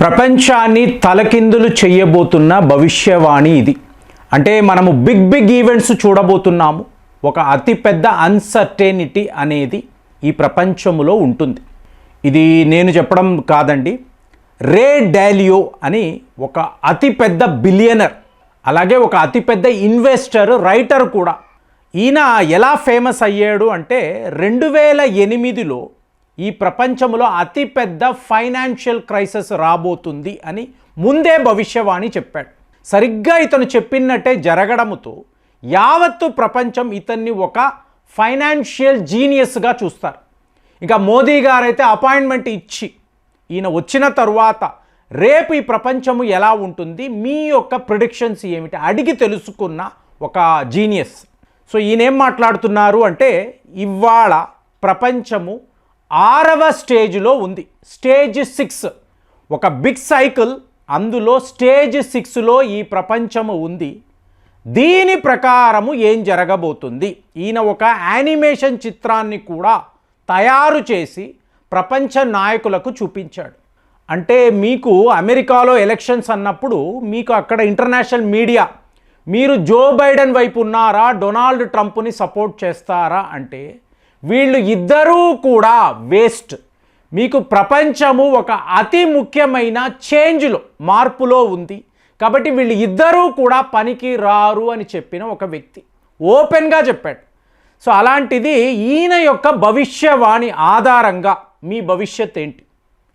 ప్రపంచాన్ని తలకిందులు చేయబోతున్న భవిష్యవాణి ఇది. అంటే మనము బిగ్ ఈవెంట్స్ చూడబోతున్నాము. ఒక అతిపెద్ద అన్సర్టెనిటీ అనేది ఈ ప్రపంచంలో ఉంటుంది. ఇది నేను చెప్పడం కాదండి. రే డాలియో అని ఒక అతిపెద్ద బిలియనర్, అలాగే ఒక అతిపెద్ద ఇన్వెస్టర్, రైటర్ కూడా. ఈయన ఎలా ఫేమస్ అయ్యాడు అంటే 2008లో ఈ ప్రపంచంలో అతిపెద్ద ఫైనాన్షియల్ క్రైసిస్ రాబోతుంది అని ముందే భవిష్యవాణి చెప్పాడు. సరిగ్గా ఇతను చెప్పినట్టే జరగడంతో యావత్తు ప్రపంచం ఇతన్ని ఒక ఫైనాన్షియల్ జీనియస్గా చూస్తారు. ఇక మోదీ గారైతే అపాయింట్మెంట్ ఇచ్చి ఈయన వచ్చిన తరువాత రేపు ఈ ప్రపంచము ఎలా ఉంటుంది, మీ యొక్క ప్రిడిక్షన్స్ ఏమిటి అడిగి తెలుసుకున్న ఒక జీనియస్. సో ఈయన ఏం మాట్లాడుతున్నారు అంటే, ఇవాళ ప్రపంచము 6వ స్టేజ్లో ఉంది. స్టేజ్ 6 ఒక బిగ్ సైకిల్, అందులో స్టేజ్ 6లో ఈ ప్రపంచము ఉంది. దీని ప్రకారము ఏం జరగబోతుంది, ఈయన ఒక యానిమేషన్ చిత్రాన్ని కూడా తయారు చేసి ప్రపంచ నాయకులకు చూపించాడు. అంటే మీకు అమెరికాలో ఎలక్షన్స్ అన్నప్పుడు మీకు అక్కడ ఇంటర్నేషనల్ మీడియా మీరు జో బైడెన్ వైపు ఉన్నారా, డొనాల్డ్ ట్రంప్ని సపోర్ట్ చేస్తారా అంటే వీళ్ళు ఇద్దరూ కూడా వేస్ట్. మీకు ప్రపంచము ఒక అతి ముఖ్యమైన చేంజ్లో, మార్పులో ఉంది కాబట్టి వీళ్ళు ఇద్దరూ కూడా పనికి రారు అని చెప్పిన ఒక వ్యక్తి ఓపెన్గా చెప్పాడు. సో అలాంటిది ఈయన యొక్క భవిష్యవాణి ఆధారంగా మీ భవిష్యత్ ఏంటి?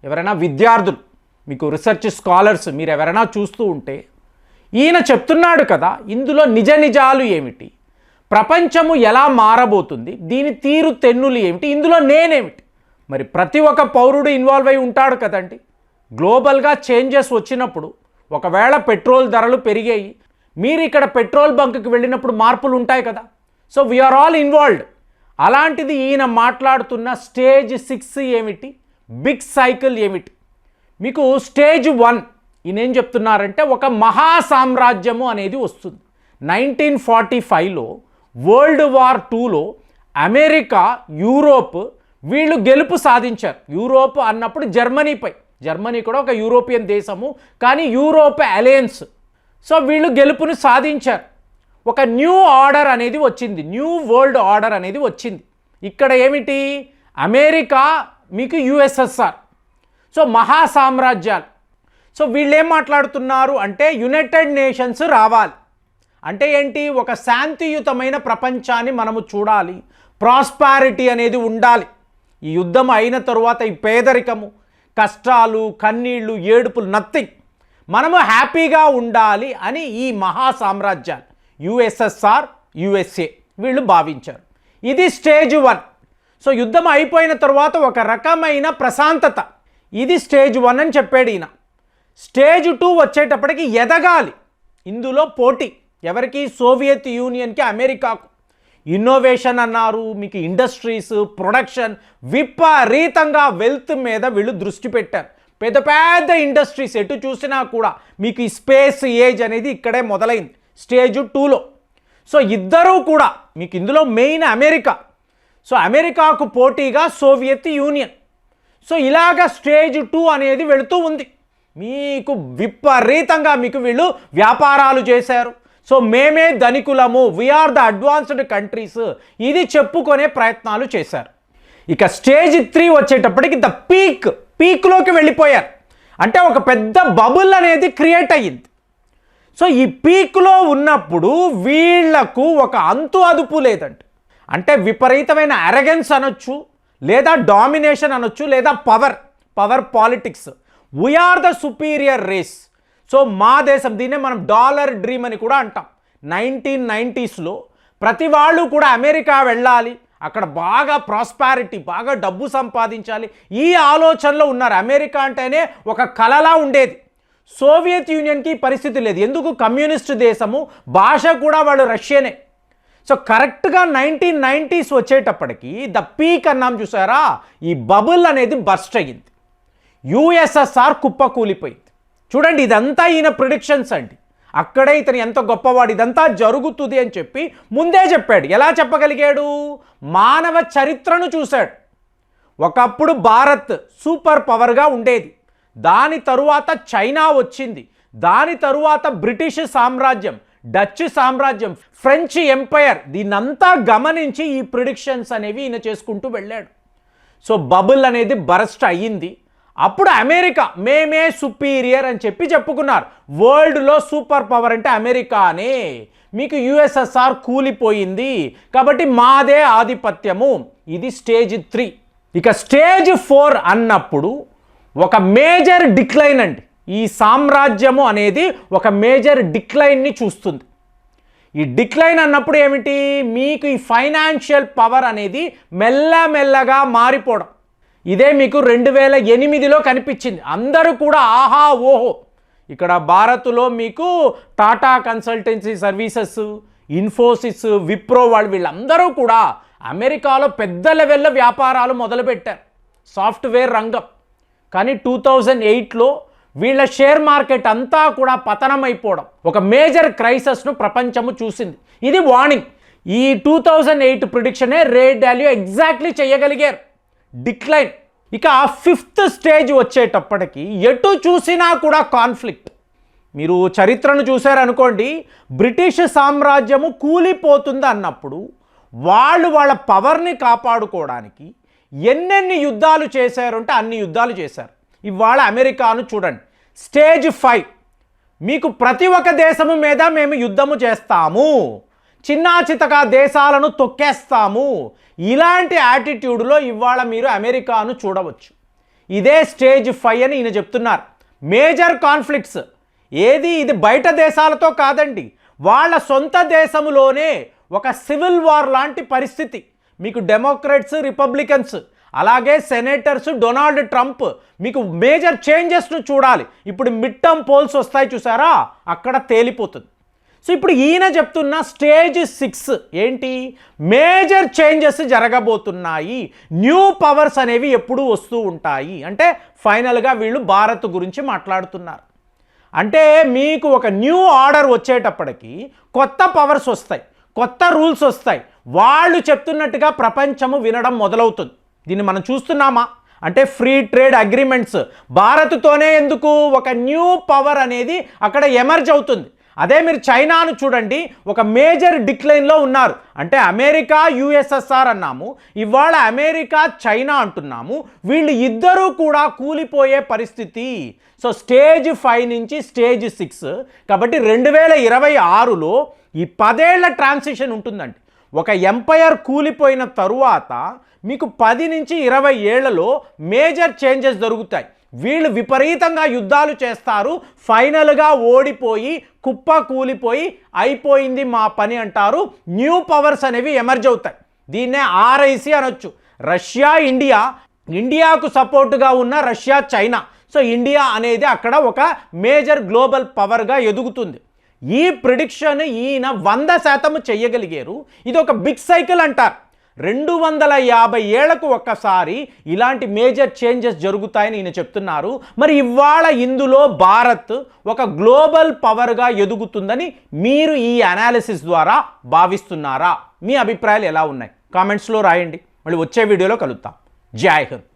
ఎవరైనా విద్యార్థులు, మీకు రీసెర్చ్ స్కాలర్స్ మీరు ఎవరైనా చూస్తూ ఉంటే ఈయన చెప్తున్నాడు కదా, ఇందులో నిజాలు ఏమిటి, ప్రపంచము ఎలా మారబోతుంది, దీని తీరు తెన్నులు ఏమిటి, ఇందులో నేనేమిటి. మరి ప్రతి ఒక్క పౌరుడు ఇన్వాల్వ్ అయి ఉంటాడు కదండి. గ్లోబల్గా చేంజెస్ వచ్చినప్పుడు ఒకవేళ పెట్రోల్ ధరలు పెరిగాయి, మీరు ఇక్కడ పెట్రోల్ బంక్కి వెళ్ళినప్పుడు మార్పులు ఉంటాయి కదా. So we are all involved. అలాంటిది ఈయన మాట్లాడుతున్న స్టేజ్ 6 ఏమిటి, బిగ్ సైకిల్ ఏమిటి. మీకు స్టేజ్ 1 ఈయన ఏం చెప్తున్నారంటే, ఒక మహా సామ్రాజ్యము అనేది వస్తుంది. 1945లో వరల్డ్ వార్ 2లో అమెరికా, యూరోప్ వీళ్ళు గెలుపు సాధించారు. యూరోప్ అన్నప్పుడు జర్మనీపై, జర్మనీ కూడా ఒక యూరోపియన్ దేశము, కానీ యూరోప్ అలయన్స్. సో వీళ్ళు గెలుపును సాధించారు. ఒక న్యూ ఆర్డర్ అనేది వచ్చింది, న్యూ వరల్డ్ ఆర్డర్ అనేది వచ్చింది. ఇక్కడ ఏమిటి, అమెరికా, మీకు యుఎస్ఎస్ఆర్, సో మహా సామ్రాజ్యాలు. సో వీళ్ళు ఏం మాట్లాడుతున్నారు అంటే, యునైటెడ్ నేషన్స్ రావాలి అంటే ఏంటి, ఒక శాంతియుతమైన ప్రపంచాన్ని మనము చూడాలి, ప్రాస్పారిటీ అనేది ఉండాలి. ఈ యుద్ధం అయిన తరువాత ఈ పేదరికము, కష్టాలు, కన్నీళ్ళు, ఏడుపులు నథింగ్, మనము హ్యాపీగా ఉండాలి అని ఈ మహా సామ్రాజ్యాలు యుఎస్ఎస్ఆర్, యుఎస్ఏ వీళ్ళు భావించారు. ఇది స్టేజ్ 1. సో యుద్ధం అయిపోయిన తర్వాత ఒక రకమైన ప్రశాంతత, ఇది స్టేజ్ 1 అని చెప్పాడు ఈయన. స్టేజ్ 2 వచ్చేటప్పటికి ఎదగాలి. ఇందులో పోటీ ఎవరికి, సోవియట్ యూనియన్కి, అమెరికాకు. ఇన్నోవేషన్ అన్నారు, మీకు ఇండస్ట్రీస్, ప్రొడక్షన్ విపరీతంగా వెల్త్ మీద వీళ్ళు దృష్టి పెట్టారు. పెద్ద పెద్ద ఇండస్ట్రీస్ ఎటు చూసినా కూడా మీకు ఈ స్పేస్ ఏజ్ అనేది ఇక్కడే మొదలైంది స్టేజ్ 2లో. సో ఇద్దరూ కూడా మీకు ఇందులో మెయిన్ అమెరికా, సో అమెరికాకు పోటీగా సోవియట్ యూనియన్. సో ఇలాగ స్టేజ్ 2 అనేది వెళుతూ ఉంది. మీకు విపరీతంగా మీకు వీళ్ళు వ్యాపారాలు చేశారు. సో మేమే ధనికులము, వీఆర్ ద అడ్వాన్స్డ్ కంట్రీస్, ఇది చెప్పుకునే ప్రయత్నాలు చేశారు. ఇక స్టేజ్ 3 వచ్చేటప్పటికి ద పీక్లోకి వెళ్ళిపోయారు. అంటే ఒక పెద్ద బబుల్ అనేది క్రియేట్ అయ్యింది. సో ఈ పీక్లో ఉన్నప్పుడు వీళ్లకు ఒక అంతు అదుపు లేదండి. అంటే విపరీతమైన అరగెన్స్ అనొచ్చు, లేదా డామినేషన్ అనొచ్చు, లేదా power politics. We are the superior race. So మా దేశం, దీన్నే మనం డాలర్ డ్రీమ్ అని కూడా అంటాం. 1990స్లో ప్రతి వాళ్ళు కూడా అమెరికా వెళ్ళాలి, అక్కడ బాగా ప్రాస్పారిటీ, బాగా డబ్బు సంపాదించాలి, ఈ ఆలోచనలో ఉన్నారు. అమెరికా అంటేనే ఒక కలలా ఉండేది. సోవియట్ యూనియన్కి పరిస్థితి లేదు, ఎందుకు, కమ్యూనిస్ట్ దేశము, భాష కూడా వాళ్ళు రష్యనే. సో కరెక్ట్గా 1990s వచ్చేటప్పటికి ద పీక్ అన్నాం చూసారా, ఈ బబుల్ అనేది బర్స్ట్ అయ్యింది. యుఎస్ఎస్ఆర్ కుప్పకూలిపోయింది. చూడండి, ఇదంతా ఈయన ప్రిడిక్షన్స్ అండి. అక్కడే ఇతను ఎంత గొప్పవాడు, ఇదంతా జరుగుతుంది అని చెప్పి ముందే చెప్పాడు. ఎలా చెప్పగలిగాడు, మానవ చరిత్రను చూశాడు. ఒకప్పుడు భారత్ సూపర్ పవర్గా ఉండేది, దాని తరువాత చైనా వచ్చింది, దాని తరువాత బ్రిటిష్ సామ్రాజ్యం, డచ్ సామ్రాజ్యం, ఫ్రెంచ్ ఎంపైర్. దీన్నంతా గమనించి ఈ ప్రిడిక్షన్స్ అనేవి ఈయన చేసుకుంటూ వెళ్ళాడు. సో బబుల్ అనేది బరస్ట్ అయ్యింది. అప్పుడు అమెరికా మేమే సుపీరియర్ అని చెప్పుకున్నారు. వరల్డ్లో సూపర్ పవర్ అంటే అమెరికానే, మీకు యుఎస్ఎస్ఆర్ కూలిపోయింది కాబట్టి మాదే ఆధిపత్యము. ఇది స్టేజ్ 3. ఇక స్టేజ్ 4 అన్నప్పుడు ఒక మేజర్ డిక్లైన్ అండి. ఈ సామ్రాజ్యము అనేది ఒక మేజర్ డిక్లైన్ని చూస్తుంది. ఈ డిక్లైన్ అన్నప్పుడు ఏమిటి, మీకు ఈ ఫైనాన్షియల్ పవర్ అనేది మెల్లమెల్లగా మారిపోవడం. ఇదే మీకు 2008లో కనిపించింది. అందరూ కూడా ఆహా ఓహో. ఇక్కడ భారత్లో మీకు టాటా కన్సల్టెన్సీ సర్వీసెస్, ఇన్ఫోసిస్, విప్రో వీళ్ళందరూ కూడా అమెరికాలో పెద్ద లెవెల్లో వ్యాపారాలు మొదలుపెట్టారు, సాఫ్ట్వేర్ రంగం. కానీ 2008లో వీళ్ళ షేర్ మార్కెట్ అంతా కూడా పతనమైపోవడం, ఒక మేజర్ క్రైసిస్ను ప్రపంచము చూసింది. ఇది వార్నింగ్. ఈ 2008 ప్రిడిక్షనే రేట్ వాల్యూ ఎగ్జాక్ట్లీ చేయగలిగారు, డిక్లైన్. ఇక 5th స్టేజ్ వచ్చేటప్పటికి ఎటు చూసినా కూడా కాన్ఫ్లిక్ట్. మీరు చరిత్రను చూశారనుకోండి, బ్రిటిష్ సామ్రాజ్యము కూలిపోతుంది అన్నప్పుడు వాళ్ళ పవర్ని కాపాడుకోవడానికి ఎన్నెన్ని యుద్ధాలు చేశారంటే అన్ని యుద్ధాలు చేశారు. ఇవాళ అమెరికాను చూడండి, స్టేజ్ 5. మీకు ప్రతి ఒక్క దేశము మీద మేము యుద్ధము చేస్తాము, చిన్నా చితకా దేశాలను తొక్కేస్తాము, ఇలాంటి యాటిట్యూడ్లో ఇవాళ మీరు అమెరికాను చూడవచ్చు. ఇదే స్టేజ్ 5 అని ఈయన చెప్తున్నారు. మేజర్ కాన్ఫ్లిక్ట్స్ ఏది, ఇది బయట దేశాలతో కాదండి, వాళ్ళ సొంత దేశంలోనే ఒక సివిల్ వార్ లాంటి పరిస్థితి. మీకు డెమోక్రాట్స్, రిపబ్లికన్స్, అలాగే సెనేటర్స్, డొనాల్డ్ ట్రంప్, మీకు మేజర్ చేంజెస్ను చూడాలి. ఇప్పుడు మిడ్ టర్మ్ పోల్స్ వస్తాయి చూసారా, అక్కడ తేలిపోతుంది. సో ఇప్పుడు ఈయన చెప్తున్న స్టేజ్ 6 ఏంటి, మేజర్ చేంజెస్ జరగబోతున్నాయి, న్యూ పవర్స్ అనేవి ఎప్పుడు వస్తూ ఉంటాయి. అంటే ఫైనల్గా వీళ్ళు భారత్ గురించి మాట్లాడుతున్నారు. అంటే మీకు ఒక న్యూ ఆర్డర్ వచ్చేటప్పటికి కొత్త పవర్స్ వస్తాయి, కొత్త రూల్స్ వస్తాయి, వాళ్ళు చెప్తున్నట్టుగా ప్రపంచము వినడం మొదలవుతుంది. దీన్ని మనం చూస్తున్నామా అంటే ఫ్రీ ట్రేడ్ అగ్రిమెంట్స్ భారత్తోనే ఎందుకు, ఒక న్యూ పవర్ అనేది అక్కడ ఎమర్జ్ అవుతుంది. అదే మీరు చైనాను చూడండి, ఒక మేజర్ డిక్లైన్లో ఉన్నారు. అంటే అమెరికా యుఎస్ఎస్ఆర్ అన్నాము, ఇవాళ అమెరికా చైనా అంటున్నాము. వీళ్ళు ఇద్దరూ కూడా కూలిపోయే పరిస్థితి. సో స్టేజ్ 5 నుంచి స్టేజ్ 6. కాబట్టి 2026లో ఈ 10 ఏళ్ల ట్రాన్సిషన్ ఉంటుందండి. ఒక ఎంపైర్ కూలిపోయిన తరువాత మీకు 10 నుంచి 20 ఏళ్లలో మేజర్ చేంజెస్ జరుగుతాయి. వీళ్ళు విపరీతంగా యుద్ధాలు చేస్తారు, ఫైనల్గా ఓడిపోయి కుప్ప కూలిపోయి అయిపోయింది మా పని అంటారు. న్యూ పవర్స్ అనేవి ఎమర్జ్ అవుతాయి. దీన్నే RIC అనొచ్చు. రష్యా, ఇండియా, ఇండియాకు సపోర్టుగా ఉన్న రష్యా, చైనా. సో ఇండియా అనేది అక్కడ ఒక మేజర్ గ్లోబల్ పవర్గా ఎదుగుతుంది. ఈ ప్రిడిక్షన్ ఈయన 100% చెయ్యగలిగారు. ఇది ఒక బిగ్ సైకిల్ అంటారు. 250 ఏళ్లకు ఒక్కసారి ఇలాంటి మేజర్ చేంజెస్ జరుగుతాయని ఈయన చెప్తున్నారు. మరి ఇవాళ ఇందులో భారత్ ఒక గ్లోబల్ పవర్గా ఎదుగుతుందని మీరు ఈ అనాలిసిస్ ద్వారా భావిస్తున్నారా? మీ అభిప్రాయాలు ఎలా ఉన్నాయి? కామెంట్స్లో రాయండి. మళ్ళీ వచ్చే వీడియోలో కలుద్దాం. జై హింద్.